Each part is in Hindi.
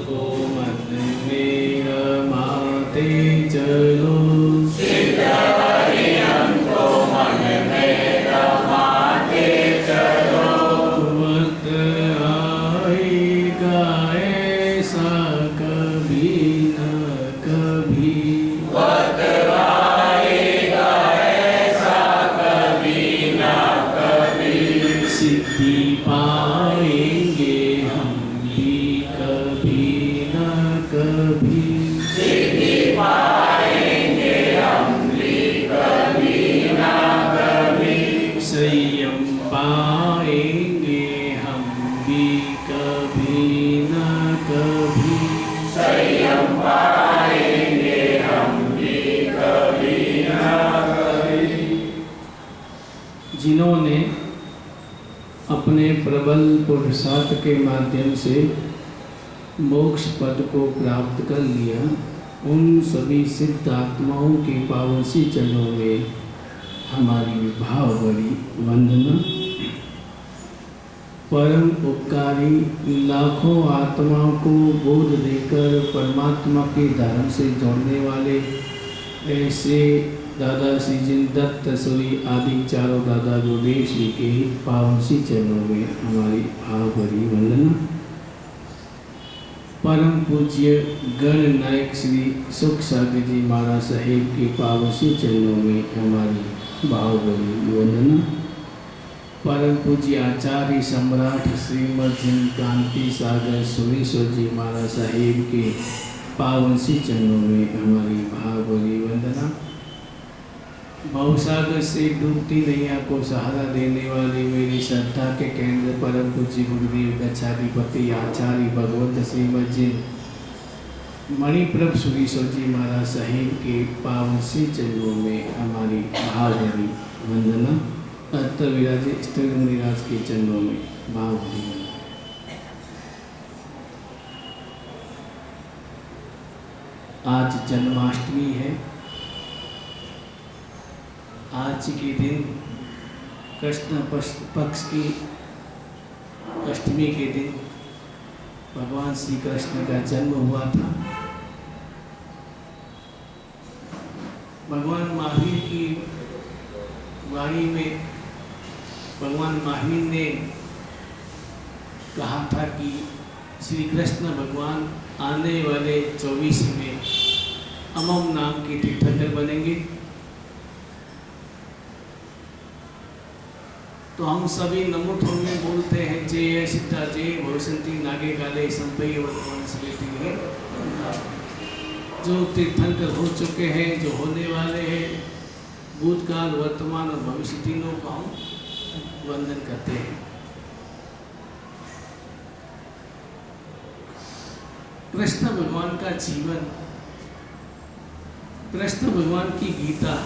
हमको मन में रमाते चलो, सिद्ध हरि हमको मन में रमाते चलो। वक्त आएगा ऐसा कभी न कभी, वक्त आएगा ऐसा कभी न कभी, सिद्धि पाएंगे हम भी कभी न कभी, सिद्धि पाएंगे हम भी कभी न कभी, संयम पाएंगे हम भी कभी न कभी, संयम पाएंगे हम भी कभी न कभी। जिन्होंने अपने प्रबल पुरुषार्थ के माध्यम से मोक्ष पद को प्राप्त कर लिया, उन सभी सिद्ध आत्माओं के पावन सी चरणों में हमारी भाव भरी वंदना। परम उपकारी लाखों आत्माओं को बोध देकर परमात्मा के धर्म से जोड़ने वाले ऐसे दादा श्री जिन दत्त सूरी आदि चारों दादा गुरुदेव श्री के पावन सी चरणों में हमारी भाव भरी वंदना। परम पूज्य गण नायक श्री सुख सागर जी महाराज साहेब के पावन सी चरणों में हमारी भाव भरी वंदना। परम पूज्य आचार्य सम्राट श्रीमद जिन कांति सागर सुरेश्वर जी महाराज साहेब के पावन सी चरणों में हमारी भाव भरी वंदना। भवसागर से डूबती नैया को सहारा देने वाले मेरी श्रद्धा के केंद्र परम पूज्य गुरुदेव गच्छाधिपति आचार्य भगवत श्रीमद जिन मणिप्रभ सुरेश्वर जी महाराज साहेब के पावन सी चरणों में हमारी भाव भरी वंदना। अत्तर विराजे स्थिर मुनिराज के चरणों में भाव भरी वंदना। आज जन्माष्टमी है। आज के दिन कृष्ण पक्ष की अष्टमी के दिन भगवान श्री कृष्ण का जन्म हुआ था। भगवान महावीर की वाणी में भगवान महावीर ने कहा था कि श्री कृष्ण भगवान आने वाले 24 में अमम नाम के तीर्थंकर बनेंगे। तो हम सभी नमोथों में बोलते हैं जय सीता जय भविष्यंती नागे काले संपय वर्तमान स्मृति है। जो तीर्थंकर हो चुके हैं, जो होने वाले हैं, भूतकाल वर्तमान और भविष्य तीनों को हम वंदन करते हैं। कृष्ण भगवान का जीवन, कृष्ण भगवान की गीता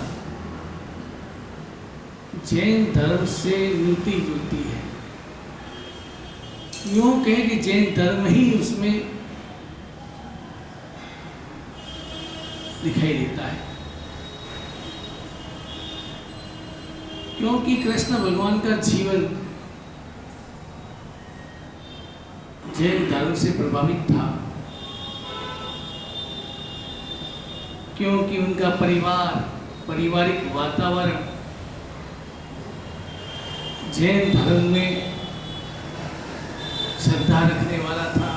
जैन धर्म से मिलती जुलती है। यूँ कहें कि जैन धर्म ही उसमें दिखाई देता है, क्योंकि कृष्ण भगवान का जीवन जैन धर्म से प्रभावित था। क्योंकि उनका पारिवारिक वातावरण जैन धर्म में श्रद्धा रखने वाला था।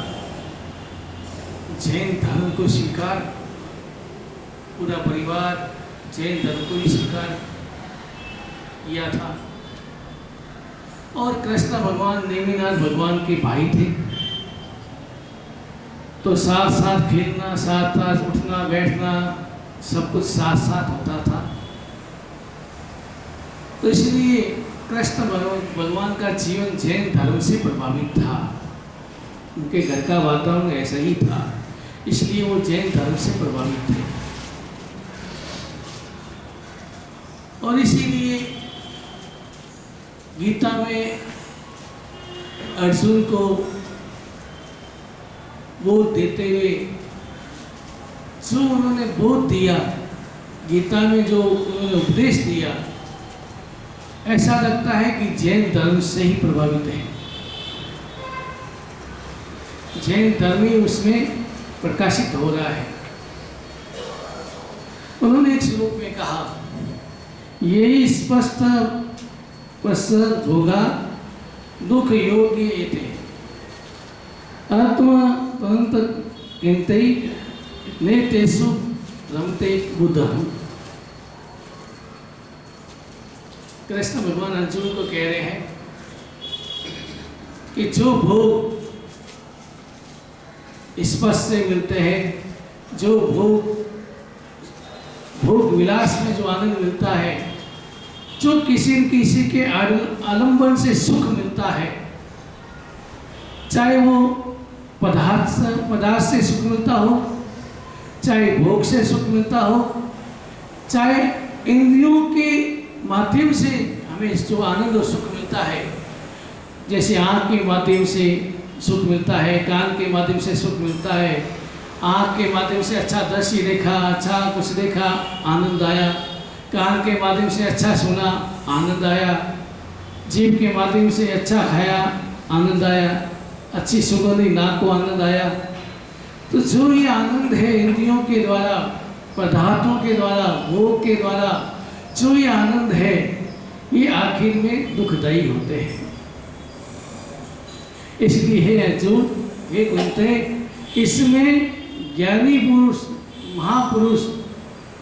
जैन धर्म को स्वीकार, पूरा परिवार जैन धर्म को ही स्वीकार किया था। और कृष्ण भगवान नेमिनाथ भगवान के भाई थे, तो साथ साथ खेलना, साथ साथ उठना बैठना, सब कुछ साथ साथ होता था। तो इसलिए कृष्ण भगवान का जीवन जैन धर्म से प्रभावित था। उनके घर का वातावरण ऐसा ही था, इसलिए वो जैन धर्म से प्रभावित थे। और इसीलिए गीता में अर्जुन को बोध देते हुए जो उन्होंने बोध दिया, गीता में जो उन्होंने उपदेश दिया, ऐसा लगता है कि जैन धर्म से ही प्रभावित है। जैन धर्म ही उसमें प्रकाशित हो रहा है। उन्होंने एक श्लोक में कहा, यही स्पष्ट प्रसर होगा दुख योग्य एते आत्मा तंत्र किंतई ने तेसु रमते बुद्धम। कृष्ण भगवान अर्जुन को कह रहे हैं कि जो भोग स्पर्श से मिलते हैं, जो भोग विलास में जो आनंद मिलता है, जो किसी न किसी के आलंबन से सुख मिलता है, चाहे वो पदार्थ से सुख मिलता हो, चाहे भोग से सुख मिलता हो, चाहे इंद्रियों के माध्यम से हमें जो आनंद और सुख मिलता है, जैसे आँख के माध्यम से सुख मिलता है, कान के माध्यम से सुख मिलता है, आँख के माध्यम से अच्छा दृश्य देखा, अच्छा कुछ देखा, आनंद आया, कान के माध्यम से अच्छा सुना, आनंद आया, जीभ के माध्यम से अच्छा खाया, आनंद आया, अच्छी सुगंधी नाक को आनंद आया। तो जो ये आनंद है इंद्रियों के द्वारा, पदार्थों के द्वारा, भोग के द्वारा जो ये आनंद है, ये आखिर में दुखदायी होते हैं। इसलिए हे अर्जुन, हे कुंते, इसमें ज्ञानी पुरुष, महापुरुष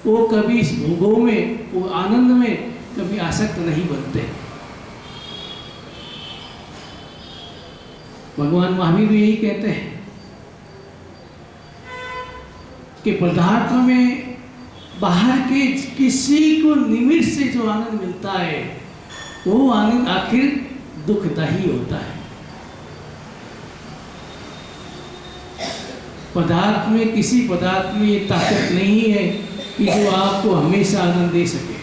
वो कभी इस भोगों में, वो आनंद में कभी आसक्त नहीं बनते। भगवान महावीर भी यही कहते हैं कि पदार्थों में बाहर के किसी को निमित्त से जो आनंद मिलता है, वो आनंद आखिर दुखदायी होता है। पदार्थ में, किसी पदार्थ में ये ताकत नहीं है कि जो आपको हमेशा आनंद दे सके,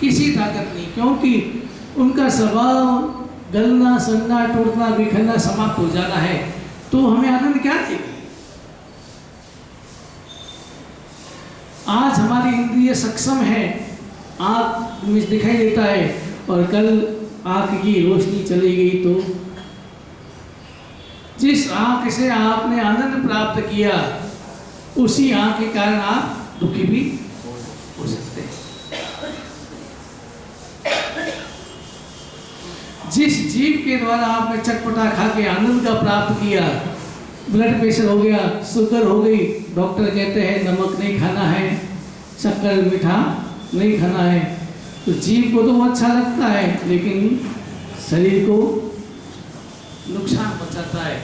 किसी ताकत नहीं, क्योंकि उनका स्वभाव गलना, सड़ना, टूटना, बिखरना, समाप्त हो जाना है। तो हमें आनंद क्या देगी? आज हमारी इंद्रिय सक्षम है, आँख में दिखाई देता है, और कल आँख की रोशनी चली गई तो जिस आँख से आपने आनंद प्राप्त किया, उसी आँख के कारण आप दुखी भी हो सकते हैं। जिस जीव के द्वारा आपने चटपटा खा के आनंद का प्राप्त किया, ब्लड प्रेशर हो गया, शुगर हो गई, डॉक्टर कहते हैं नमक नहीं खाना है, शक्कर मीठा नहीं खाना है, तो जीव को तो वो अच्छा लगता है, लेकिन शरीर को नुकसान पहुंचाता है।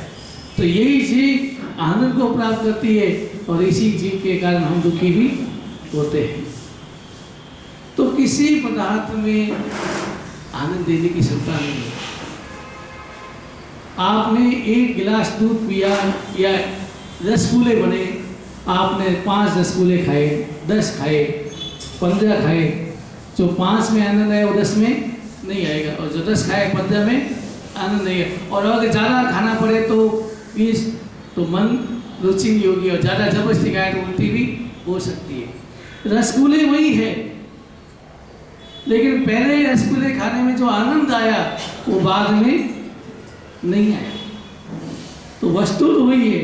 तो यही जीव आनंद को प्राप्त करती है, और इसी जीव के कारण हम दुखी भी होते हैं। तो किसी पदार्थ में आनंद देने की क्षमता नहीं है। आपने एक गिलास दूध पिया या रसगुल्ले बने, आपने 5 रसगुल्ले खाए, 10 खाए, 15 खाए, जो 5 में आनंद आया वो 10 में नहीं आएगा, और जो 10 खाए 15 में आनंद नहीं है। और अगर ज़्यादा खाना पड़े तो 20, तो मन रुचि नहीं होगी, और ज़्यादा जबरदस्ती खाए तो उल्टी भी हो सकती है। रसगुल्ले वही है, लेकिन पहले रसगुल्ले खाने में जो आनंद आया वो बाद में नहीं आया। तो वस्तु तो वही है।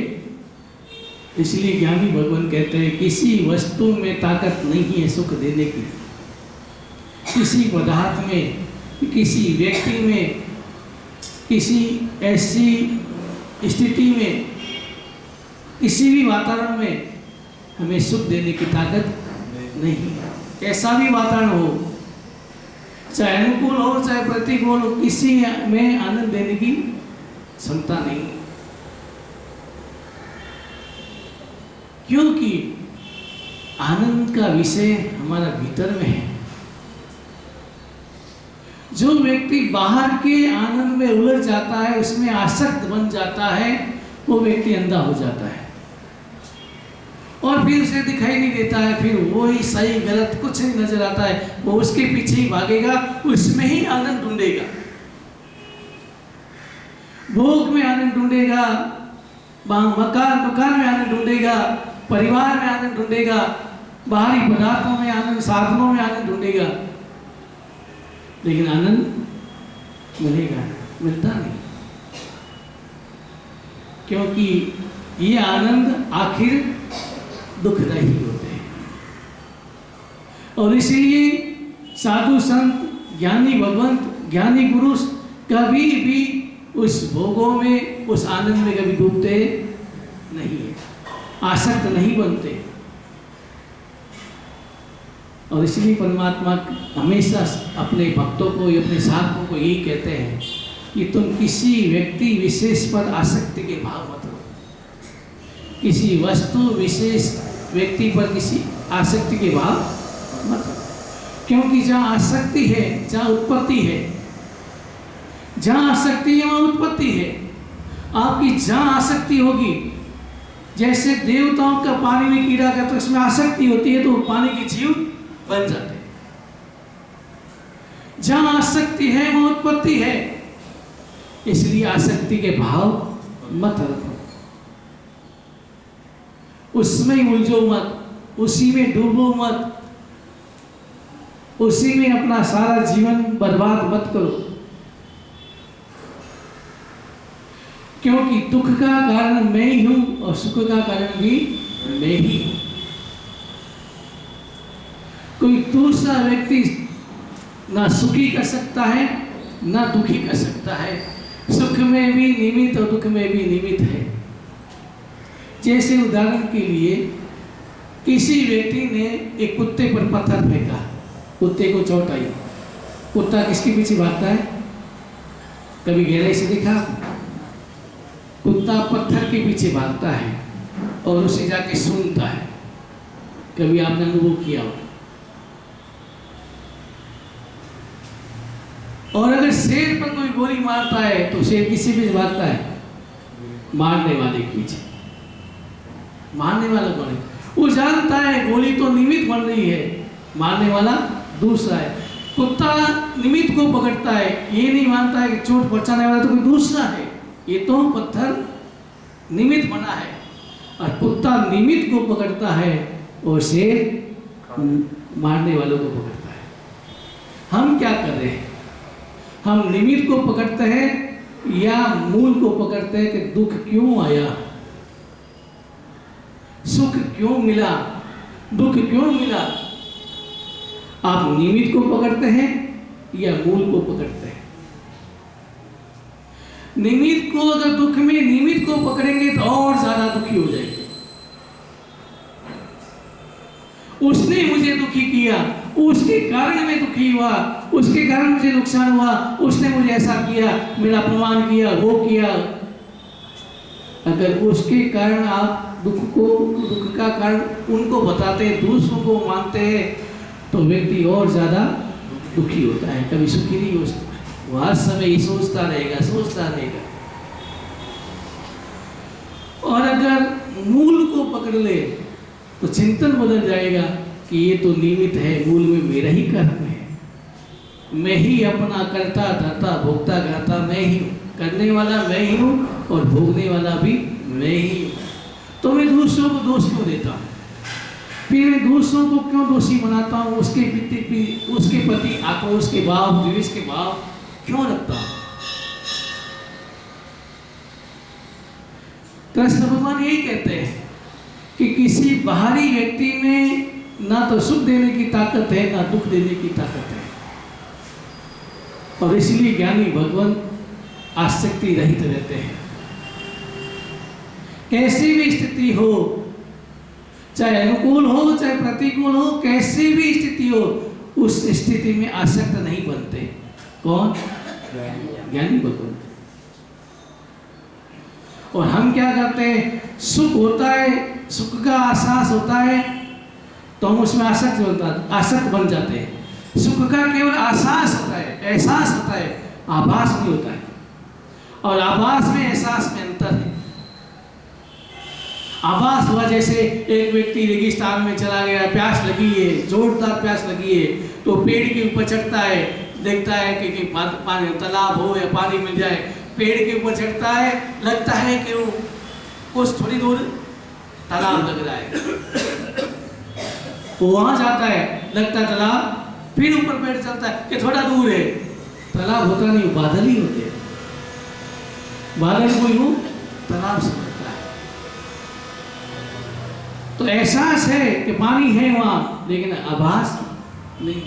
इसलिए ज्ञानी भगवान कहते हैं किसी वस्तु में ताकत नहीं है सुख देने की, किसी पदार्थ में, किसी व्यक्ति में, किसी ऐसी स्थिति में, किसी भी वातावरण में हमें सुख देने की ताकत नहीं है। कैसा भी वातावरण हो, चाहे अनुकूल हो चाहे प्रतिकूल हो, किसी में आनंद देने की क्षमता नहीं, क्योंकि आनंद का विषय हमारा भीतर में है। जो व्यक्ति बाहर के आनंद में उलझ जाता है, उसमें आसक्त बन जाता है, वो व्यक्ति अंधा हो जाता है, और फिर उसे दिखाई नहीं देता है, फिर वो ही सही गलत कुछ नहीं नजर आता है, वो उसके पीछे ही भागेगा, उसमें ही आनंद ढूंढेगा, भोग में आनंद ढूंढेगा, मकान में आनंद ढूंढेगा, परिवार में आनंद ढूंढेगा, बाहरी पदार्थों में आनंद, साधनों में आनंद ढूंढेगा, लेकिन आनंद मिलेगा, मिलता नहीं। क्योंकि ये आनंद आखिर दुखदायी होते हैं। और इसलिए साधु संत, ज्ञानी भगवंत, ज्ञानी पुरुष कभी भी उस भोगों में, उस आनंद में कभी डूबते नहीं है, आसक्त नहीं बनते। और इसलिए परमात्मा हमेशा अपने भक्तों को, अपने साधकों को यही कहते हैं कि तुम किसी व्यक्ति विशेष पर आसक्ति के भाव मत हो, किसी वस्तु विशेष व्यक्ति पर किसी आसक्ति के भाव मत हो। क्योंकि जहाँ आसक्ति है जहाँ उत्पत्ति है, जहाँ आसक्ति है वहाँ उत्पत्ति है। आपकी जहाँ आसक्ति होगी, जैसे देवताओं का पानी में कीड़ा का तो इसमें आसक्ति होती है तो पानी के जीव बन जाते हैं। जहाँ आसक्ति है वहाँ उत्पत्ति है, इसलिए आसक्ति के भाव मत रखो, उसमें उलझो मत, उसी में डूबो मत, उसी में अपना सारा जीवन बर्बाद मत करो। क्योंकि दुख का कारण मैं ही हूं और सुख का कारण भी मैं ही हूं। कोई दूसरा व्यक्ति ना सुखी कर सकता है ना दुखी कर सकता है, सुख में भी निमित्त और दुख में भी निमित्त है। जैसे उदाहरण के लिए किसी व्यक्ति ने एक कुत्ते पर पत्थर फेंका, कुत्ते को चोट आई, कुत्ता किसके पीछे भागता है? कभी गहराई से देखा? कुत्ता पत्थर के पीछे भागता है और उसे जाके सूंघता है। कभी आपने अनुभव किया हो? और अगर शेर पर कोई गोली मारता है तो शेर किसी पीछे भागता है? मारने वाले के पीछे। मारने वाला कौन है? वो जानता है गोली तो निमित्त बन रही है, मारने वाला दूसरा है। कुत्ता निमित्त को पकड़ता है, ये नहीं मानता है कि चोट पहुंचाने वाला तो कोई दूसरा है, ये तो पत्थर निमित्त बना है। और कुत्ता निमित्त को पकड़ता है और शेर मारने वालों को पकड़ता है। हम क्या कर रहे हैं? हम निमित्त को पकड़ते हैं या मूल को पकड़ते हैं कि दुख क्यों आया, सुख क्यों मिला, दुख क्यों मिला? आप निमित्त को पकड़ते हैं या मूल को पकड़ते हैं? निमित्त को अगर दुख में निमित्त को पकड़ेंगे तो और ज्यादा दुखी हो जाएंगे। उसने मुझे दुखी किया, उसके कारण मैं दुखी हुआ, उसके कारण मुझे नुकसान हुआ, उसने मुझे ऐसा किया, मेरा अपमान किया, वो किया। अगर उसके कारण आप दुख का कारण उनको बताते हैं, दूसरों को मानते हैं, तो व्यक्ति और ज्यादा दुखी होता है, कभी सुखी नहीं हो सकता। वो हर समय ही सोचता रहेगा। और अगर मूल को पकड़ ले तो चिंतन बदल जाएगा कि ये तो निमित्त है, मूल में मेरा ही कर्म है, मैं ही अपना करता धरता भोगता गाता मैं ही हूँ, करने वाला मैं ही हूँ और भोगने वाला भी मैं ही हूँ। तो मैं दूसरों को दोष क्यों देता हूँ? फिर मैं दूसरों को क्यों दोषी बनाता हूँ? उसके प्रति आक्रोश के भाव, द्वेष के भाव क्यों रखता हूँ? कृष्ण भगवान यही कहते हैं कि किसी बाहरी व्यक्ति में ना तो सुख देने की ताकत है ना दुख देने की ताकत है। और इसलिए ज्ञानी भगवान आसक्ति रहित रहते हैं। कैसी भी स्थिति हो, चाहे अनुकूल हो चाहे प्रतिकूल हो, कैसी भी स्थिति हो, उस स्थिति में आसक्त नहीं बनते। कौन? ज्ञानी भगवान। और हम क्या करते हैं? सुख होता है, सुख का एहसास होता है तो हम उसमें आसक्त बन जाते हैं। सुख का केवल एहसास होता है, एहसास होता है, आभास नहीं होता है। और आभास में एहसास में अंतर है। आभास हुआ जैसे एक व्यक्ति रेगिस्तान में चला गया, प्यास लगी है, जोरदार प्यास लगी है, तो पेड़ के ऊपर चढ़ता है, देखता है कि पानी तालाब हो या पानी मिल जाए, पेड़ के ऊपर चढ़ता है, लगता है कि वो कुछ थोड़ी दूर तालाब लग रहा है, वो वहां जाता है, लगता है तालाब, फिर ऊपर पेड़ चलता है कि थोड़ा दूर है, तालाब होता नहीं, बादल ही होते हैं। बादल कोई हो तनाव से भरता है। तो एहसास है कि पानी है वहां, लेकिन आभास नहीं।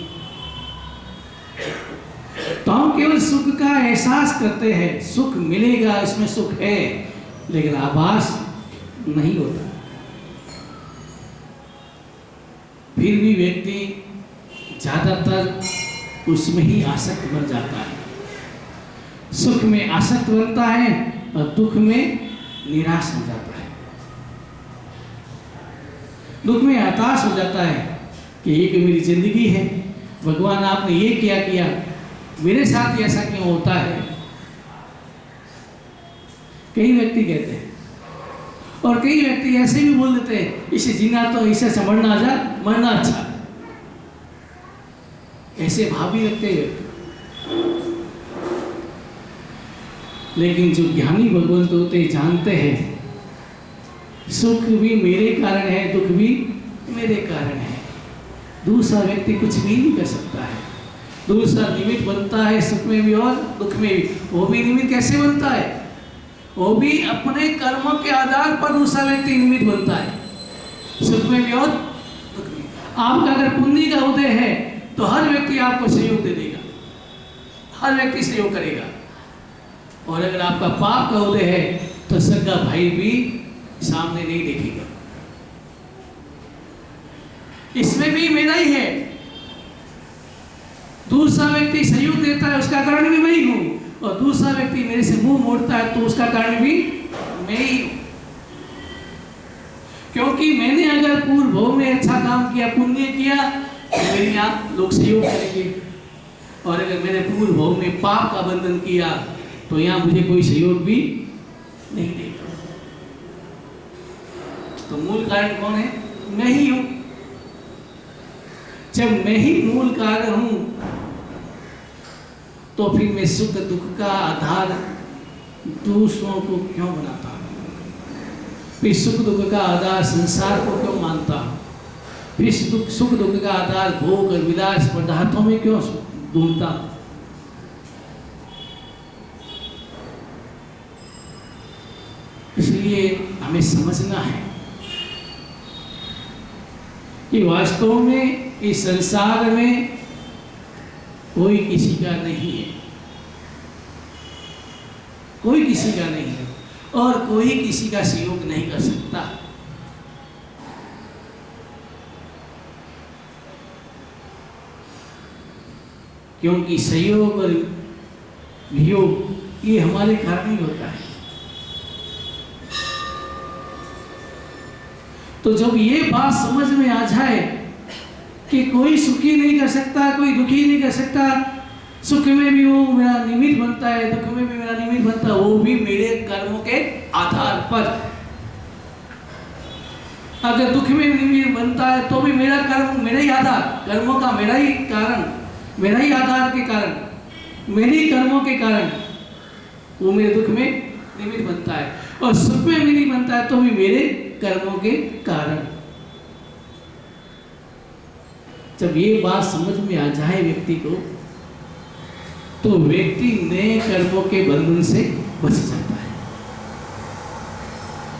तो हम केवल सुख का एहसास करते हैं, सुख मिलेगा, इसमें सुख है, लेकिन आभास नहीं होता। फिर भी व्यक्ति ज्यादातर उसमें ही आसक्त बन जाता है, सुख में आसक्त बनता है और दुख में निराश हो जाता है, दुख में हताश हो जाता है कि ये कि मेरी जिंदगी है, भगवान आपने ये क्या किया, मेरे साथ ऐसा क्यों होता है। कई व्यक्ति कहते हैं, और कई व्यक्ति ऐसे भी बोल देते हैं, इसे जीना तो इसे समझना जा, मरना अच्छा। ऐसे भाव भी रखते हैं। लेकिन जो ज्ञानी भगवंत होते जानते हैं सुख भी मेरे कारण है, दुख भी मेरे कारण है। दूसरा व्यक्ति कुछ भी नहीं कर सकता है। दूसरा निमित्त बनता है सुख में भी और दुख में भी। वो भी निमित्त कैसे बनता है? वो भी अपने कर्मों के आधार पर दूसरा व्यक्ति निमित्त बनता है, सुख में भी और दुख में। आपका अगर पुण्य का उदय है तो हर व्यक्ति आपको सहयोग दे देगा, हर व्यक्ति सहयोग करेगा। और अगर आपका पाप का उदय है तो सगा भाई भी सामने नहीं देखेगा। इसमें भी मेरा ही है। दूसरा व्यक्ति सहयोग देता है, उसका कारण भी मैं ही हूं, और दूसरा व्यक्ति मेरे से मुंह मोड़ता है तो उसका कारण भी मैं ही हूं। क्योंकि मैंने अगर पूर्व भव में अच्छा काम किया, पुण्य किया, तो मेरे यहाँ लोग सहयोग करेंगे। और अगर मैंने पूर्व भव में पाप का बंधन किया तो यहाँ मुझे कोई सहयोग भी नहीं देगा। तो मूल कारण कौन है? मैं ही हूं। जब मैं ही मूल कारण हूं तो फिर मैं सुख दुख का आधार दूसरों को क्यों बनाता हूं? फिर सुख दुख का आधार संसार को क्यों मानता हूं? फिर सुख दुख का आधार भोग और विलास पदार्थों में क्यों ढूंढता हूं? इसलिए हमें समझना है कि वास्तव में इस संसार में कोई किसी का नहीं है, कोई किसी का नहीं है, और कोई किसी का सहयोग नहीं कर सकता। क्योंकि सहयोग और वियोग ये हमारे कारण ही होता है। तो जब ये बात समझ में आ जाए कि कोई सुखी नहीं कर सकता, कोई दुखी नहीं कर सकता, सुख में भी वो मेरा निमित्त बनता है, दुख में भी मेरा निमित्त बनता है, वो भी मेरे कर्मों के आधार पर। अगर दुख में निमित्त बनता है तो भी मेरा कर्म मेरा ही आधार, कर्मों का मेरा ही कारण, मेरा ही आधार के कारण, मेरे ही कर्मों के कारण वो मेरे दुख में निमित्त बनता है। और सुख में भी नहीं बनता है तो भी मेरे कर्मों के कारण। जब ये बात समझ में आ जाए व्यक्ति को, तो व्यक्ति नए कर्मों के बंधन से बच जाता है।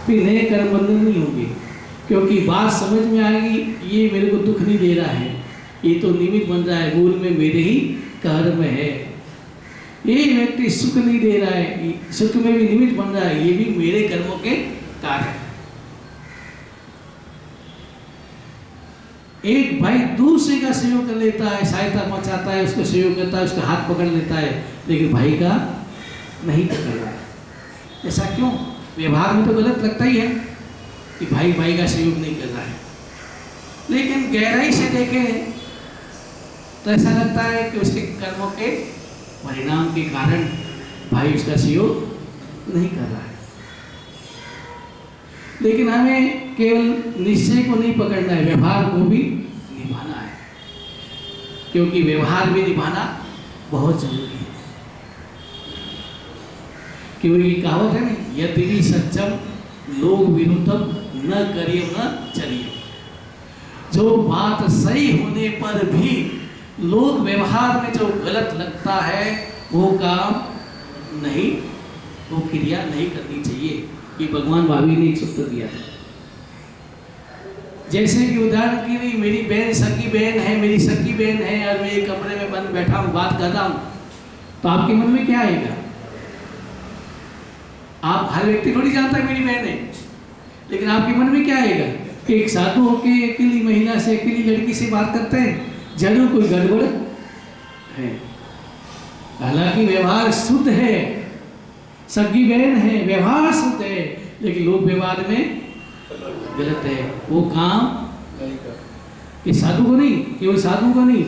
फिर नए कर्म बंधन नहीं होंगे, क्योंकि बात समझ में आएगी ये मेरे को दुख नहीं दे रहा है, ये तो निमित्त बन रहा है, मूल में मेरे ही कर्म है। ये व्यक्ति सुख नहीं दे रहा है, सुख में भी निमित्त बन रहा है, ये भी मेरे कर्मों के कारण। एक भाई दूसरे का सहयोग कर लेता है, सहायता पहुंचाता है, उसको सहयोग करता है, उसका हाथ पकड़ लेता है, लेकिन भाई का नहीं पकड़ रहा है। ऐसा क्यों? व्यवहार में तो गलत लगता ही है कि भाई भाई का सहयोग नहीं कर रहा है, लेकिन गहराई से देखें तो ऐसा लगता है कि उसके कर्मों के परिणाम के कारण भाई उसका सहयोग नहीं कर रहा है। लेकिन हमें केवल निश्चय को नहीं पकड़ना है, व्यवहार को भी निभाना है, क्योंकि व्यवहार भी निभाना बहुत जरूरी है। क्योंकि कहावत है ना, यद्यपि सत्यम लोग विरुद्धम न करिए न चलिए। जो बात सही होने पर भी लोग व्यवहार में जो गलत लगता है वो काम नहीं, वो क्रिया नहीं करनी चाहिए। ये भगवान भाभी ने एक सूत्र दिया था। जैसे कि उदाहरण के लिए मेरी बहन सगी बहन है, मेरी सगी बहन है और मैं एक कमरे में बंद बैठा हूँ, बात कर रहा हूँ, तो आपके मन में क्या आएगा? आप हर व्यक्ति थोड़ी जानता है मेरी बहन है, लेकिन आपके मन में क्या आएगा कि एक साधु होके अकेली महिला से, अकेली लड़की से बात करते हैं, जरूर कोई गड़बड़ है। हालांकि व्यवहार शुद्ध है, सगी बहन है, व्यवहार शुद्ध है, लेकिन लोग व्यवहार में गलत है। वो काम कि साधु को नहीं, केवल साधु को नहीं,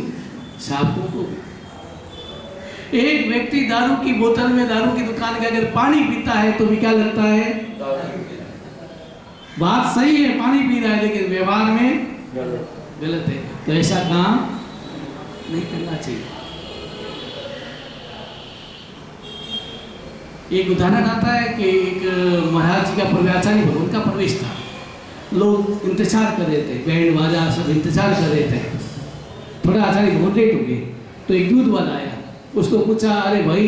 साधु को। एक व्यक्ति दारू की बोतल में, दारू की दुकान के अगर पानी पीता है तो भी क्या लगता है? बात सही है, पानी पी रहा है, लेकिन व्यवहार में गलत है, तो ऐसा काम नहीं करना चाहिए। एक उदाहरण आता है कि एक महाराज जी का प्रवचन भवन का प्रवेश था, लोग इंतजार कर रहे थे, बैंड बाजा सब इंतजार कर रहे थे। थोड़ा आचार्य बहुत लेट हो गए, तो एक दूध वाला आया, उसको पूछा, अरे भाई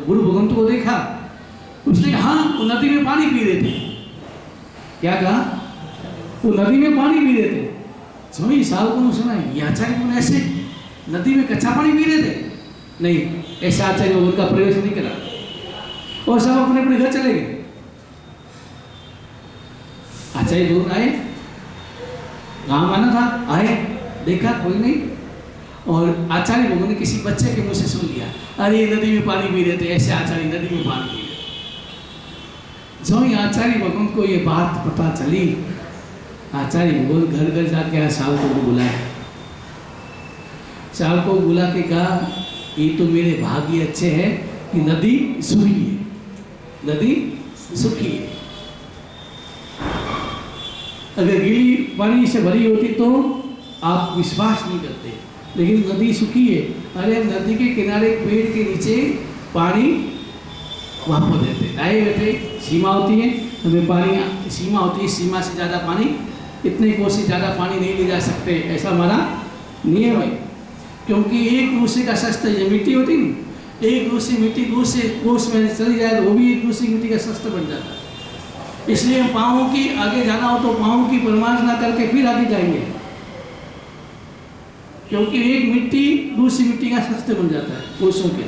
गुरु भगवंत को देखा? उसने हाँ, वो नदी में पानी पी रहे थे। क्या कहा? वो नदी में पानी पी रहे थे। स्वामी साहब को सुना, ये आचार्य को ऐसे नदी में कच्चा पानी पी रहे थे? नहीं, ऐसा आचार्य उनका प्रवेश नहीं करा, और सब अपने अपने घर चले गए। आचार्य दूर आए, गांव आना था, आए, देखा कोई नहीं, और आचार्य भगवान ने किसी बच्चे के मुंह से सुन लिया, अरे ये नदी में पानी पी रहे थे, ऐसे आचार्य नदी में पानी पी रहे। जो ही आचार्य भगवान को ये बात पता चली, आचार्य भगवान घर घर जाके साहब को बुलाया, साहब को बुला के कहा, ये तो मेरे भाग्य अच्छे हैं कि नदी सूखी है, नदी सूखी है। अगर गीली पानी से भरी होती तो आप विश्वास नहीं करते, लेकिन नदी सूखी है। अरे नदी के किनारे पेड़ के नीचे पानी वापस देते, आए रहते, सीमा होती है, हमें पानी सीमा होती है, सीमा से ज़्यादा पानी, इतने कोस से ज़्यादा पानी नहीं ले जा सकते, ऐसा हमारा नियम है। क्योंकि एक दूसरे का शस्त्र, ये मिट्टी होती है, एक दूसरी मिट्टी दूसरे कोस में चली जाए तो वो भी एक दूसरी मिट्टी का शस्त्र बन जाता है। इसलिए हम पाँवों की आगे जाना हो तो पाँवों की परमार्जना करके फिर आगे जाएंगे, क्योंकि एक मिट्टी दूसरी मिट्टी का शस्त्र बन जाता है कोसों के।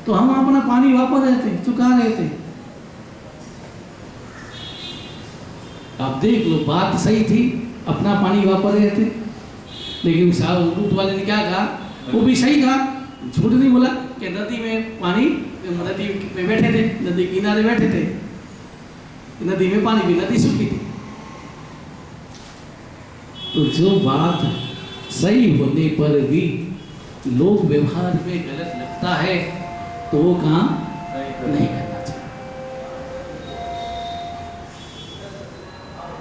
तो हम अपना पानी वापस देते, चुका देते। आप देख लो, बात सही थी, अपना पानी वापस देते, लेकिन साहब दूध वाले ने क्या कहा, वो भी सही था, झूठ नहीं बोला कि नदी में पानी, नदी में बैठे थे, नदी किनारे बैठे थे, नदी में पानी भी, नदी सूखी थी। तो जो बात सही होने पर भी लोग व्यवहार में गलत लगता है तो वो काम नहीं करना चाहिए।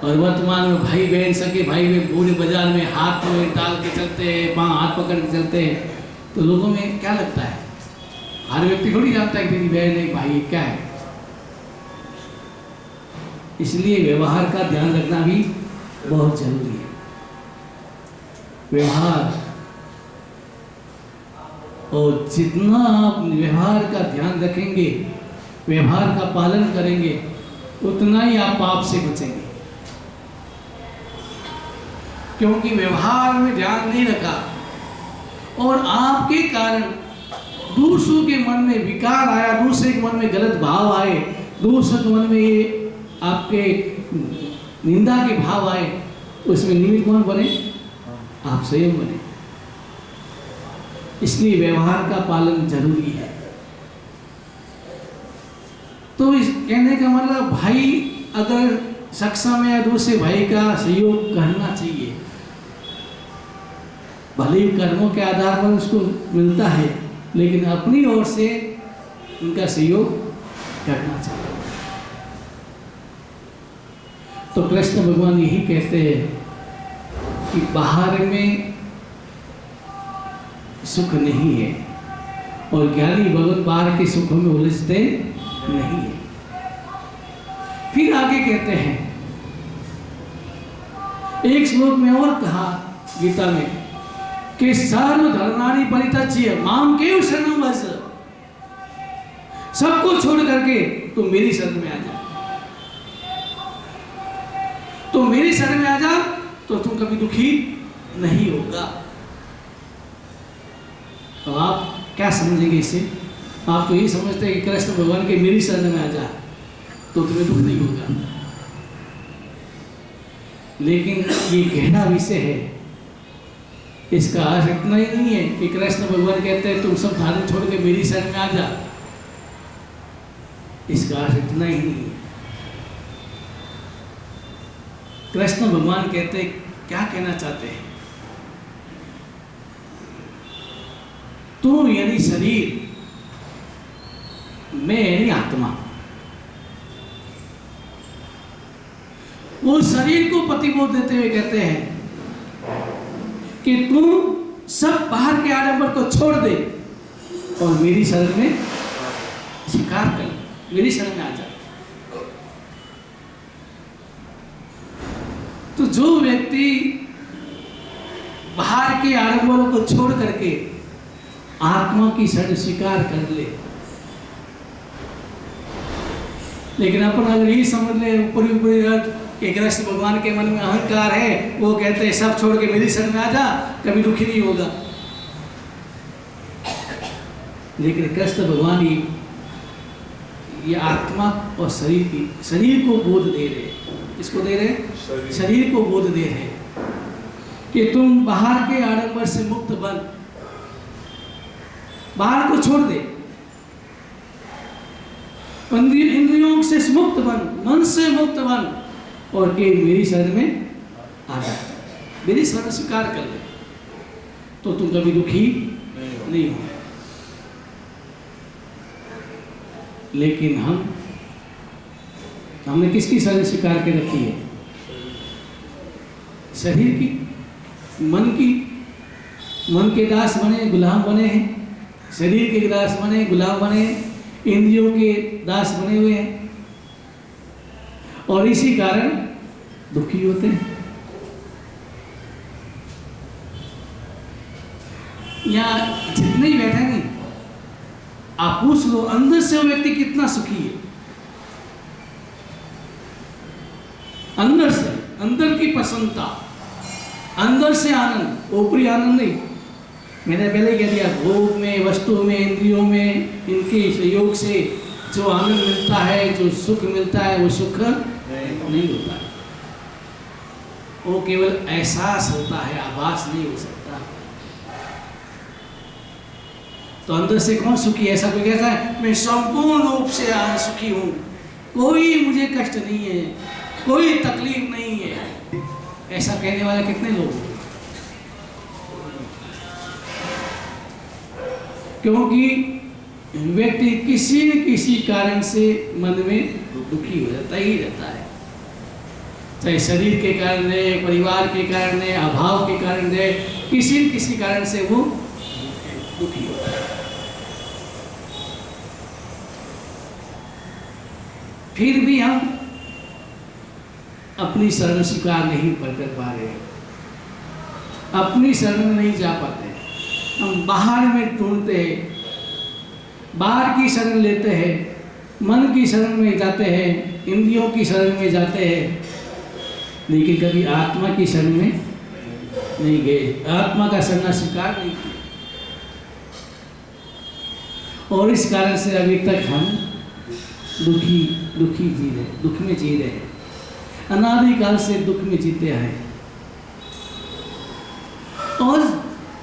और वर्तमान में भाई बहन सके भाई बहन पूरे बाजार में हाथ में डाल के चलते हैं, पाँव हाथ पकड़ के चलते हैं, तो लोगों में क्या लगता है? हर व्यक्ति थोड़ी जानता है कि मेरी बहन है, भाई क्या है। इसलिए व्यवहार का ध्यान रखना भी बहुत जरूरी है। व्यवहार, और जितना आप व्यवहार का ध्यान रखेंगे, व्यवहार का पालन करेंगे, उतना ही आप पाप से बचेंगे। क्योंकि व्यवहार में ध्यान नहीं रखा और आपके कारण दूसरों के मन में विकार आया, दूसरे के मन में गलत भाव आए, दूसरे के मन में ये आपके निंदा के भाव आए, उसमें निमित्त कौन बने? आप स्वयं बने। इसलिए व्यवहार का पालन जरूरी है। तो इस कहने का मतलब, भाई अगर सक्षम है दूसरे भाई का सहयोग करना चाहिए, भले ही कर्मों के आधार पर उसको मिलता है, लेकिन अपनी ओर से उनका सहयोग करना चाहिए। तो कृष्ण भगवान यही कहते हैं कि बाहर में सुख नहीं है, और ज्ञानी भगवान बाहर के सुखों में उलझते नहीं है। फिर आगे कहते हैं, एक श्लोक में और कहा गीता में कि सर्वधर्माणि परित्यज्य माम केव शरणं व्रज, सबको छोड़ करके तुम मेरी शरण में आ जा, तुम मेरी शरण में आ जा तो तुम कभी दुखी नहीं होगा। तो आप क्या समझेंगे इससे? आप तो यही समझते हैं कि कृष्ण भगवान के मेरी शरण में आ जा तो तुम्हें दुख नहीं होगा, लेकिन ये गहरा विषय है। इसका अर्थ इतना ही नहीं है कि कृष्ण भगवान कहते हैं तुम सब धारण छोड़ के मेरी शरण में आ जा, इसका अर्थ इतना ही नहीं है। कृष्ण भगवान कहते क्या कहना चाहते हैं? तू यानी शरीर, मैं यानी आत्मा, वो शरीर को प्रतिबोध देते हुए कहते हैं कि तू सब बाहर के आडंबर को छोड़ दे और मेरी शरण में स्वीकार कर, मेरी शरण में आ जा। तो जो व्यक्ति बाहर के आडंबरों को छोड़ करके आत्मा की शरण स्वीकार कर ले, लेकिन अपन अगर यही समझ ले ऊपरी ऊपरी कि कृष्ण भगवान के मन में अहंकार है, वो कहते हैं सब छोड़ के मेरी शरण में आ जा, कभी दुखी नहीं होगा। लेकिन कृष्ण भगवान ये आत्मा और शरीर को बोध दे रहे, इसको दे रहे, शरीर को बोध दे रहे कि तुम बाहर के आडंबर से मुक्त बन, बाहर को छोड़ दे, इंद्रियों से मुक्त बन, मन से मुक्त बन और के मेरी शरण में आ जा, मेरी शरण स्वीकार कर ले तो तुम कभी दुखी नहीं हो। लेकिन हमने किसकी शरण स्वीकार के रखी है? शरीर की, मन की। मन के दास बने, गुलाम बने हैं, शरीर के दास बने, गुलाम बने, इंद्रियों के दास बने हुए हैं और इसी कारण दुखी होते हैं। यहाँ जितने ही बैठे नहीं, आप पूछ लो अंदर से वो व्यक्ति कितना सुखी है, अंदर से, अंदर की प्रसन्नता, अंदर से आनंद, ऊपरी आनंद नहीं। मैंने पहले कह दिया, भोग में, वस्तु में, इंद्रियों में, इनके सहयोग से जो आनंद मिलता है, जो सुख मिलता है, वो सुख नहीं होता है, वो केवल एहसास होता है, आभास नहीं हो सकता। तो अंदर से कौन सुखी है? ऐसा कोई कहता है मैं संपूर्ण रूप से सुखी हूं, कोई मुझे कष्ट नहीं है, कोई तकलीफ नहीं है, ऐसा कहने वाले कितने लोग हैं? क्योंकि व्यक्ति किसी न किसी कारण से मन में दुखी हो जाता ही रहता है, चाहे शरीर के कारण है, परिवार के कारण है, अभाव के कारण है, किसी न किसी कारण से वो दुखी होता है। फिर भी हम अपनी शरण स्वीकार नहीं कर पा रहे, अपनी शरण में नहीं जा पाते, हम बाहर में ढूंढते हैं, बाहर की शरण लेते हैं, मन की शरण में जाते हैं, इंद्रियों की शरण में जाते हैं, लेकिन कभी आत्मा की शरण में नहीं गए, आत्मा का शरण स्वीकार नहीं किया। और इस कारण से अभी तक हम दुखी जी रहे, दुख में जी रहे, अनादिकाल से दुख में जीते आए। और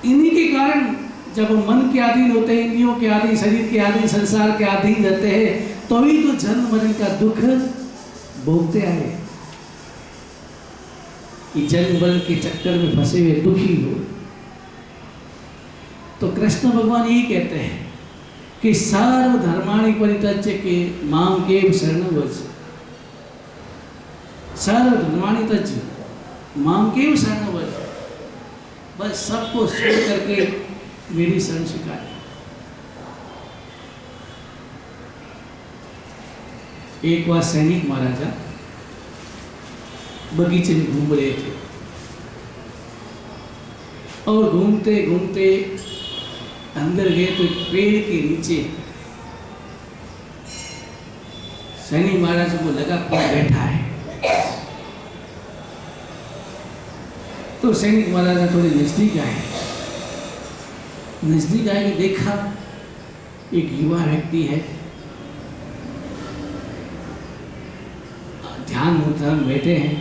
इन्हीं के कारण जब हम मन के अधीन होते हैं, इंद्रियों के अधीन, शरीर के अधीन, संसार के अधीन रहते हैं, तो ही तो जन्म मरण का दुख भोगते आए। जन्म मरण के चक्कर में फंसे हुए दुखी हो। तो कृष्ण भगवान यही कहते हैं कि सर्वधर्माणि परित्यज्य के मां केव शरणं व्रज, सर्वधर्माणि त्यज्य मां केव शरणं व्रज, बस सबको छोड़ करके मेरी शरण स्वीकार। एक बार सैनिक महाराजा बगीचे में घूम रहे थे और घूमते घूमते अंदर गए तो पेड़ के नीचे सैनिक महाराज को लगा कोई बैठा है, तो सैनिक महाराज थोड़े नजदीक आए। नजदीक आए कि देखा एक युवा व्यक्ति है, ध्यान मुद्रा में बैठे हैं,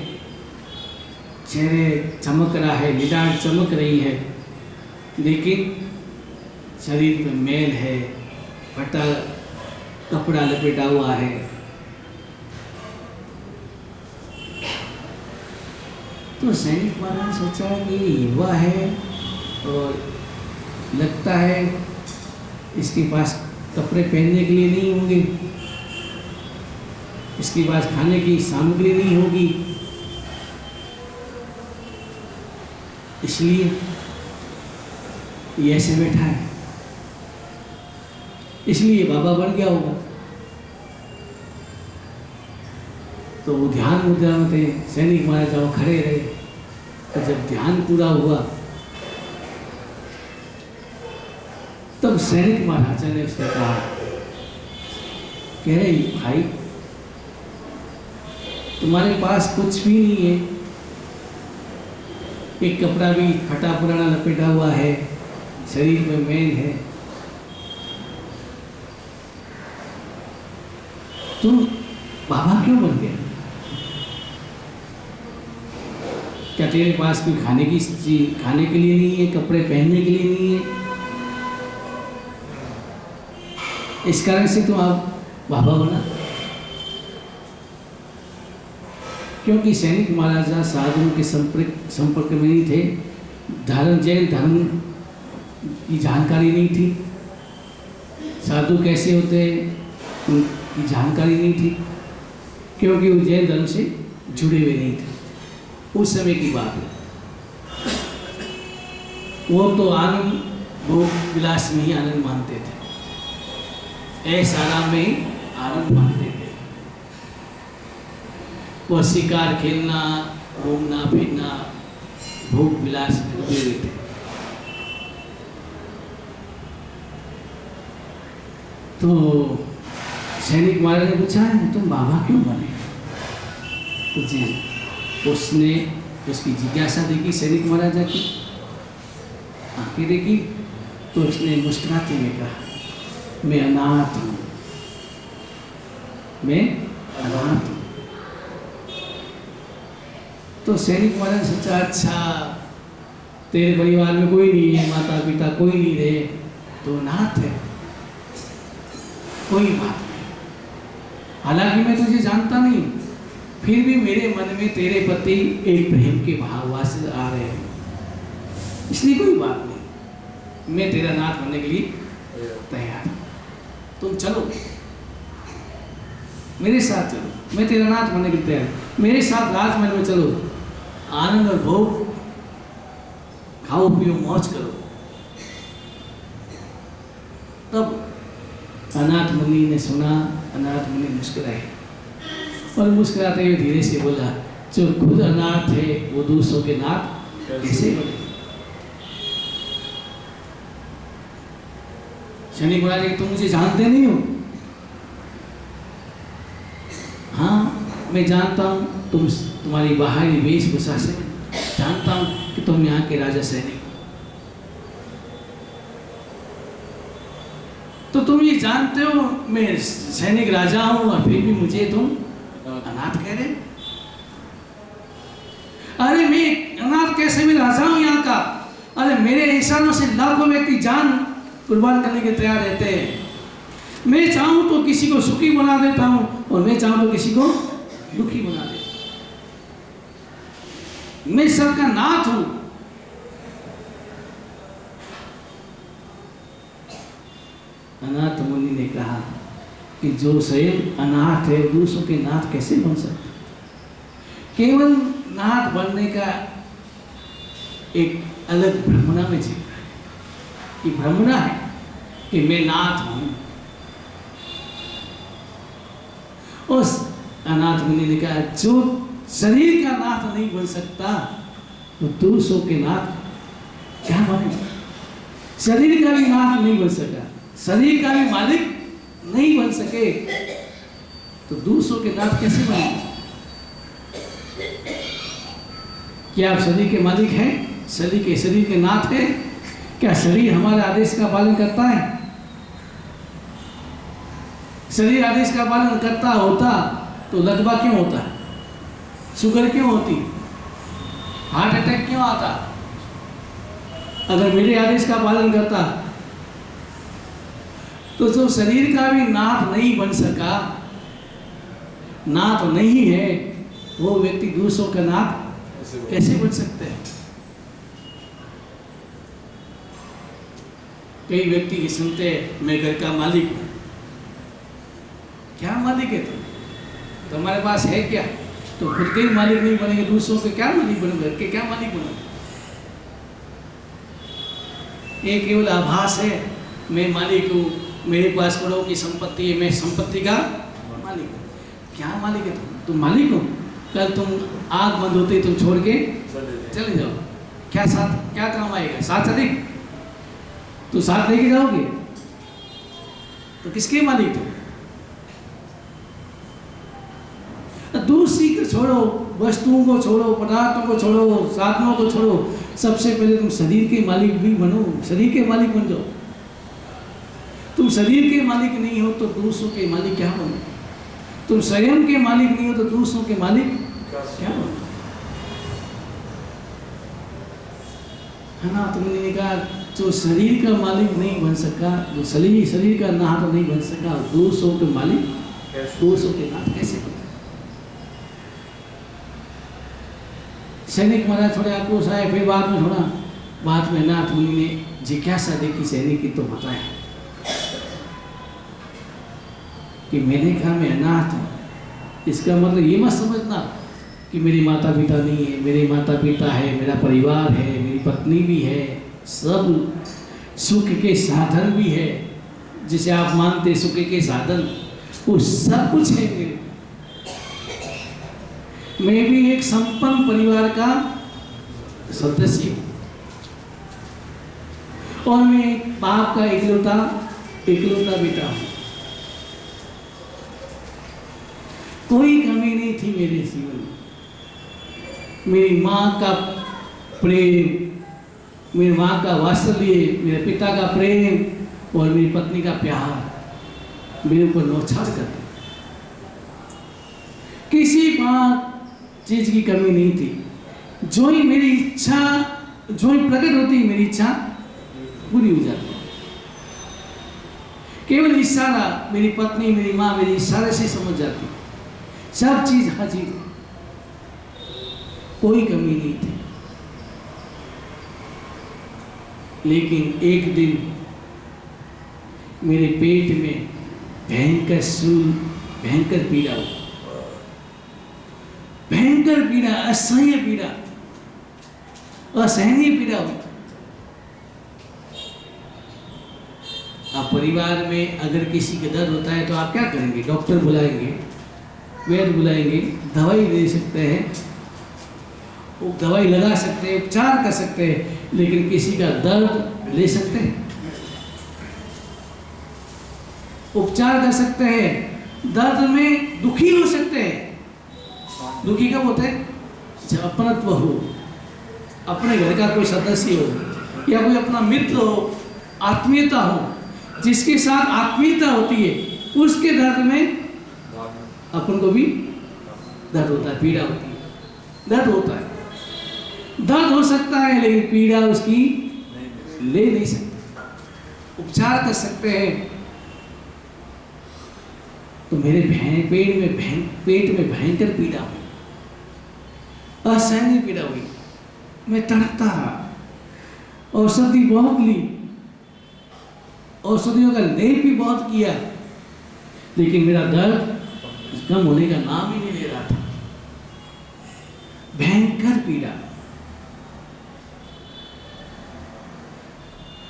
चेहरे चमक रहा है, निडार चमक रही है, लेकिन शरीर में मैल है, फटा कपड़ा लपेटा हुआ है। तो सैनिक महाराज ने सोचा कि युवा है और लगता है इसके पास कपड़े पहनने के लिए नहीं होंगे, इसके पास खाने की सामग्री नहीं होगी, इसलिए ये ऐसे बैठा है, इसलिए बाबा बन गया होगा। तो वो ध्यान मुद्रा में थे। सैनिक महाराज वो खड़े रहे, तो जब ध्यान पूरा हुआ तब सैनिक महाराजा ने उससे कहा, कह रहे भाई तुम्हारे पास कुछ भी नहीं है, एक कपड़ा भी फटा पुराना लपेटा हुआ है, शरीर में मैल है, तुम बाबा क्यों बन गए? क्या तेरे पास कोई खाने की चीज खाने के लिए नहीं है, कपड़े पहनने के लिए नहीं है, इस कारण से तुम आप बाबा बना? क्योंकि सैनिक महाराजा साधुओं के संपर्क में नहीं थे, जैन धर्म की जानकारी नहीं थी, साधु कैसे होते उनकी जानकारी नहीं थी, क्योंकि वो जैन धर्म से जुड़े हुए नहीं थे। उस समय की बात है, वो तो आनंद भोग विलास में ही आनंद मानते थे, ऐसा आराम में ही आनंद मानते थे। वो शिकार खेलना, घूमना फिरना, भोग विलास में डूबे हुए थे। तो सैनिक महाराज ने पूछा तुम बाबा क्यों बने? तो जी उसने उसकी जिज्ञासा देखी सैनिक महाराजा की, आंखें देखी, तो उसने मुस्कुराते हुए कहा मैं अनाथ हूँ, मैं अनाथ हूँ। तो सैनिक महाराज ने सोचा अच्छा तेरे परिवार में कोई नहीं है, माता पिता कोई नहीं रहे, तो अनाथ है, कोई बात नहीं। हालांकि मैं तुझे जानता नहीं, फिर भी मेरे मन में तेरे प्रति एक प्रेम के भाववास आ रहे हैं, इसलिए कोई बात नहीं, मैं तेरा नाथ बनने के लिए तैयार हूँ, तुम चलो मेरे साथ, चलो मैं तेरा नाथ बनने के लिए तैयार, मेरे साथ राजमहल में चलो, आनंद और भोग खाओ पियो मौज करो। तब अनाथ मुनि ने सुना, अनाथ मुनि मुस्कुराए और मुस्कुराते हुए धीरे से बोला जो खुद अनाथ है वो दूसरों के नाथ कैसे बने? शनि महाराज तुम मुझे जानते नहीं हो? हाँ मैं जानता हूँ, तुम्हारी बाहरी वेशभूषा से जानता हूँ कि तुम यहाँ के राजा सैनिक, तो तुम ये जानते हो मैं सैनिक राजा हूँ और फिर भी मुझे तुम अनाथ कह रहे? अरे मैं अनाथ कैसे, मैं राजा हूँ यहाँ का, अरे मेरे इंसानों से लाखों व्यक्ति जान कुर्बान करने के तैयार रहते हैं, मैं चाहूँ तो किसी को सुखी बना देता हूँ और मैं चाहूँ तो किसी को दुखी बना देता हूँ, मैं सबका नाथ हूँ। अनाथ मुनि ने कहा कि जो स्वयं अनाथ है दूसरों के नाथ कैसे बन सकते? केवल नाथ बनने का एक अलग भ्रमणा में जीना है, कि भ्रमणा है कि मैं नाथ हूं। उस अनाथ मुनि ने कहा जो शरीर का नाथ नहीं बन सकता तो दूसरों के नाथ क्या बनेगा? शरीर का भी नाथ नहीं बन सका, शरीर का भी मालिक नहीं बन सके तो दूसरों के नाथ कैसे बनेंगे? क्या आप शरीर के मालिक हैं? शरीर के नाथ हैं? क्या शरीर हमारे आदेश का पालन करता है? शरीर आदेश का पालन करता होता तो लकवा क्यों होता? शुगर क्यों होती? हार्ट अटैक क्यों आता? अगर मेरे आदेश का पालन करता तो जो शरीर का भी नाथ नहीं बन सका, नाथ नहीं है, वो व्यक्ति दूसरों का नाथ कैसे बन सकते हैं? कई व्यक्ति की सुनते हैं मैं घर का मालिक हूं। क्या मालिक है तुम? तुम्हारे पास है क्या? तो खुद के मालिक नहीं बनेंगे, दूसरों के क्या मालिक बनोगे? घर के क्या मालिक बनोगे? ये केवल आभास है, मैं मालिक हूँ, मेरे पास करोड़ों की संपत्ति है, मैं संपत्ति का मालिक हूँ। क्या मालिक है तुम मालिक हो? कल तुम आग बंद होते तुम छोड़ के चले जाओ, क्या साथ क्या काम आएगा? साथ अधिक तो साथ लेके जाओगे तो किसके मालिक हो? दूसरी को छोड़ो, वस्तुओं को छोड़ो, पदार्थों को छोड़ो, साधनों को छोड़ो, सबसे पहले तुम शरीर के मालिक भी बनो, शरीर के मालिक बन जाओ। तुम शरीर के मालिक नहीं हो तो दूसरों के मालिक क्या बनो? तुम स्वयं के मालिक नहीं हो तो दूसरों के मालिक क्या बनो? है ना? तुमने कहा जो शरीर का मालिक नहीं बन सका, जो शरीर का नाथ नहीं बन सका, दूसरों के मालिक दूसरों के नाथ कैसे बने? सैनिक महाराज थोड़े आक्रोश आए, फिर बाद में नाथ मुनि ने जिज्ञासा देखी सैनिक की तो बताया कि मैंने कहा मैं अनाथ हूँ। इसका मतलब ये मत समझना कि मेरे माता पिता नहीं है, मेरे माता पिता है, मेरा परिवार है, मेरी पत्नी भी है, सब सुख के साधन भी है, जिसे आप मानते सुख के साधन, वो सब कुछ है मेरे। मैं भी एक संपन्न परिवार का सदस्य हूँ और मैं बाप का इकलौता बेटा हूँ। कोई कमी नहीं थी मेरे जीवन में। मेरी माँ का प्रेम, मेरी माँ का वात्सल्य, मेरे पिता का प्रेम और मेरी पत्नी का प्यार मेरे ऊपर नौछावर करते। किसी बात चीज की कमी नहीं थी। जो ही मेरी इच्छा, जो ही प्रकट होती मेरी इच्छा पूरी हो जाती। केवल इशारा, मेरी पत्नी मेरी माँ मेरी इशारे से समझ जाती, सब चीज हाजिर, कोई कमी नहीं थी। लेकिन एक दिन मेरे पेट में भयंकर सूल, भयंकर पीड़ा हुई, भयंकर पीड़ा, असह्य पीड़ा, असहनीय पीड़ा हुई। आप परिवार में अगर किसी का दर्द होता है तो आप क्या करेंगे? डॉक्टर बुलाएंगे, वैद्य बुलाएंगे, दवाई दे सकते हैं, वो दवाई लगा सकते हैं, उपचार कर सकते हैं, लेकिन किसी का दर्द ले सकते हैं, उपचार कर सकते हैं, दर्द में दुखी हो सकते हैं। दुखी कब होते हैं? जब अपनत्व हो, अपने घर का कोई सदस्य हो या कोई अपना मित्र हो, आत्मीयता हो, जिसके साथ आत्मीयता होती है, उसके दर्द में अपन को भी दर्द होता है, पीड़ा होती है, दर्द होता है। दर्द हो सकता है लेकिन पीड़ा उसकी ले नहीं सकते, उपचार कर सकते हैं। तो मेरे पेट में भयंकर पीड़ा हुई, असहनीय पीड़ा हुई। मैं तड़पता रहा, औषधि बहुत ली, औषधियों का लेप भी बहुत किया, लेकिन मेरा दर्द कम होने का नाम ही नहीं ले रहा था। भयंकर पीड़ा।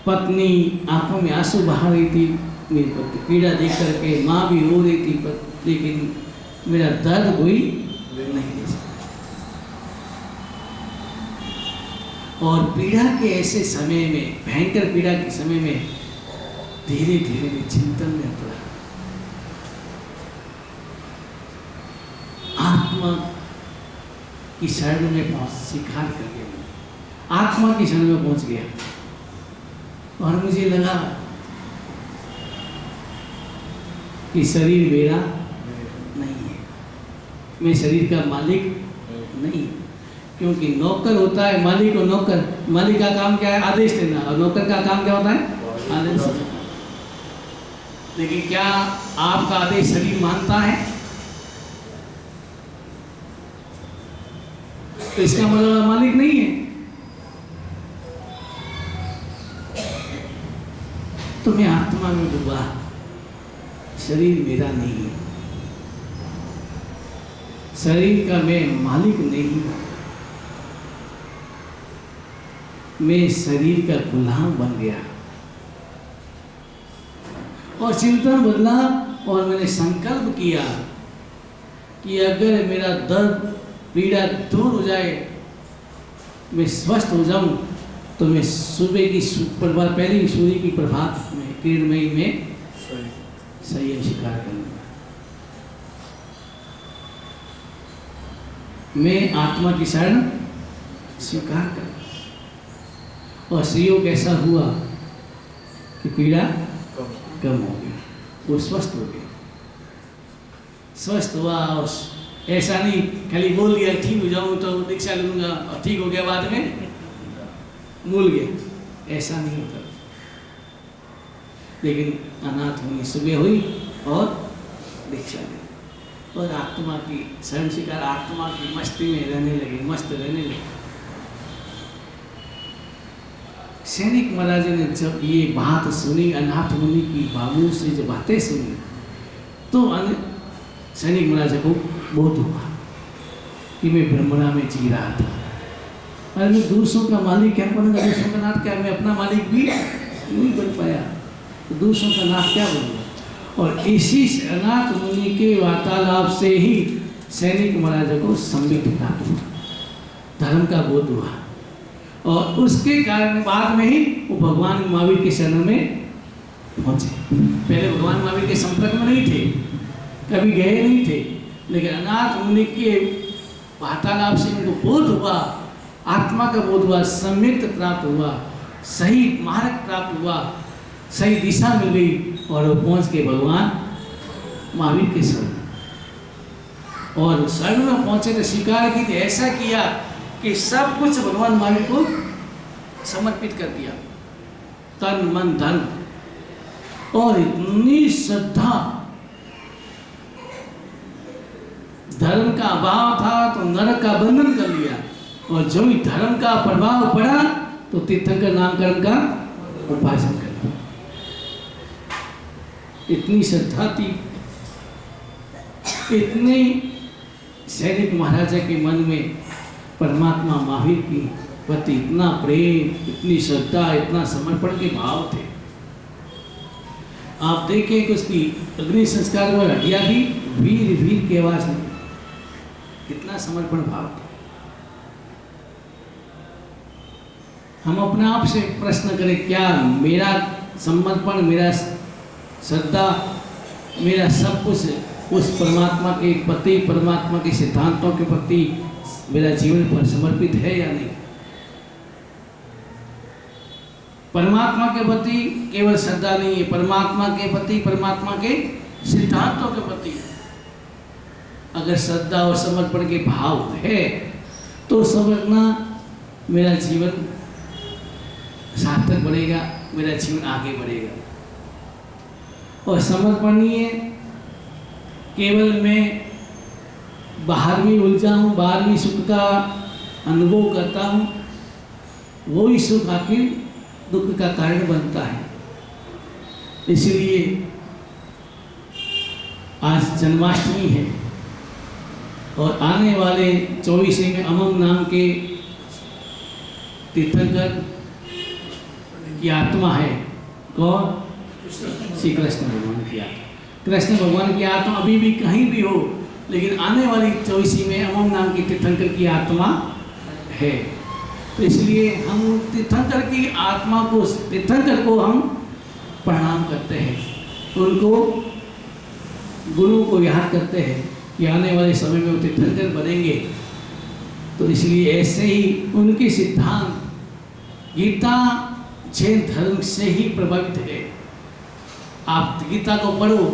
पत्नी आंखों में आंसू बहा रही थी मेरी पत्नी पीड़ा देख करके, माँ भी रो रही थी, लेकिन मेरा दर्द कोई नहीं ले सकता। और पीड़ा के ऐसे समय में, भयंकर पीड़ा के समय में धीरे धीरे मैं चिंतन में पड़ा। आत्मा की शरण में पहुंच स्वीकार कर गया, आत्मा की शरण में पहुंच गया। और मुझे लगा कि शरीर मेरा नहीं है, मैं शरीर का मालिक नहीं, क्योंकि नौकर होता है मालिक और नौकर। मालिक का काम क्या है? आदेश देना, और नौकर का काम क्या होता है? आदेश देना। लेकिन क्या आपका आदेश शरीर मानता है? तो इसका मतलब मालिक नहीं है। तो मैं आत्मा में डूबा, शरीर मेरा नहीं है, शरीर का मैं मालिक नहीं हूं, मैं शरीर का गुलाम बन गया। और चिंतन बदला और मैंने संकल्प किया कि अगर मेरा दर्द पीड़ा दूर हो जाए, मैं स्वस्थ हो जाऊं, तो मैं सुबह की प्रभात, पहली सूर्य की प्रभात में किरणमयी में संयम स्वीकार करूंगा। मैं आत्मा की शरण स्वीकार कर। और संयोग ऐसा हुआ कि पीड़ा कम हो गई, वो स्वस्थ हो गया, स्वस्थ हुआ। और ऐसा नहीं खाली बोल दिया ठीक हो जाऊं तो दीक्षा लूंगा और ठीक हो गया, बाद में भूल गया, ऐसा नहीं होता। लेकिन अनाथ होनी सुबह हुई और दीक्षा ली, और आत्मा की शरण स्वीकार, आत्मा की मस्ती में रहने लगे, मस्त रहने लगे। सैनिक महाराज ने जब ये बात सुनी, अनाथ मुनि की बाबू से जो बातें सुनी, तो सैनिक महाराज को बोध हुआ कि मैं ब्रह्मणा में जी रहा था, अरे मैं दूसरों का मालिक क्या बनूंगा, दूसरों का नाथ क्या, मैं अपना मालिक भी नहीं बन पाया, तो दूसरों का नाथ क्या बनूंगा। और इसी अनाथ मुनि के वार्तालाप से ही सैनिक महाराज को संबित प्राप्त हुआ, धर्म का बोध हुआ, और उसके कारण बाद में ही वो भगवान महावीर के शरण में पहुंचे। पहले भगवान महावीर के संपर्क में नहीं थे, कभी गए नहीं थे, लेकिन अनाथ मुनि के वार्तालाप से उनको बोध हुआ, आत्मा का बोध हुआ, सम्यक प्राप्त हुआ, सही मार्ग प्राप्त हुआ, सही दिशा मिल गई, और वो पहुंच के भगवान महावीर के शरण। और शरण में पहुंचे तो स्वीकार की, ऐसा किया कि सब कुछ भगवान महावीर को समर्पित कर दिया, तन मन धन। और इतनी श्रद्धा, धर्म का अभाव था तो नरक का बंधन कर लिया, और जो ही धर्म का प्रभाव पड़ा तो तीर्थंकर नामकरण का उपासना कर लिया। इतनी श्रद्धा थी, इतनी सैनिक महाराजा के मन में परमात्मा महावीर की प्रति इतना प्रेम, इतनी श्रद्धा, इतना समर्पण के भाव थे। आप देखें कि उसकी अग्नि संस्कार में हड्डियां भी वीर वीर की आवाज में, कितना समर्पण भाव था। हम अपने आप से प्रश्न करें, क्या मेरा समर्पण, मेरा श्रद्धा, मेरा सब कुछ उस परमात्मा के प्रति, परमात्मा के सिद्धांतों के प्रति मेरा जीवन पर समर्पित है या नहीं? परमात्मा के प्रति केवल श्रद्धा नहीं है, परमात्मा के प्रति, परमात्मा के सिद्धांतों के प्रति अगर श्रद्धा और समर्पण के भाव है तो समझना मेरा जीवन सार्थक बनेगा, मेरा जीवन आगे बढ़ेगा। और समर्पण नहीं है केवल मैं बाहर भी उलझा हूँ, बाहर भी सुख का अनुभव करता हूँ, वो ही सुख आखिर दुख का कारण बनता है। इसलिए आज जन्माष्टमी है, और आने वाले 24 में अमम नाम के तीर्थंकर की आत्मा है। कौन? श्री कृष्ण भगवान की आत्मा। कृष्ण भगवान की आत्मा अभी भी कहीं भी हो, लेकिन आने वाली 24 में अमम नाम की तीर्थंकर की आत्मा है। तो इसलिए हम तीर्थंकर की आत्मा को, तीर्थंकर को हम प्रणाम करते हैं, उनको गुरु को याद करते हैं, कि आने वाले समय में वो तीर्थंकर बनेंगे। तो इसलिए ऐसे ही उनके सिद्धांत गीता जैन धर्म से ही प्रभावित है। आप गीता को पढ़ो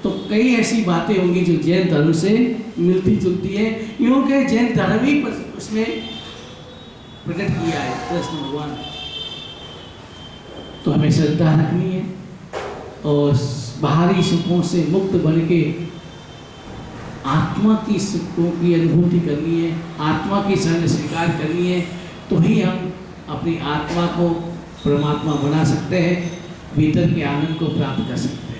तो कई ऐसी बातें होंगी जो जैन धर्म से मिलती जुलती है, क्योंकि जैन धर्म ही उसमें प्रकट किया है कृष्ण भगवान। तो हमें श्रद्धा रखनी है और बाहरी सुखों से मुक्त बन के आत्मा की सुखों की अनुभूति करनी है, आत्मा की शरण स्वीकार करनी है, तो ही हम अपनी आत्मा को परमात्मा बना सकते हैं, भीतर के आनंद को प्राप्त कर सकते हैं।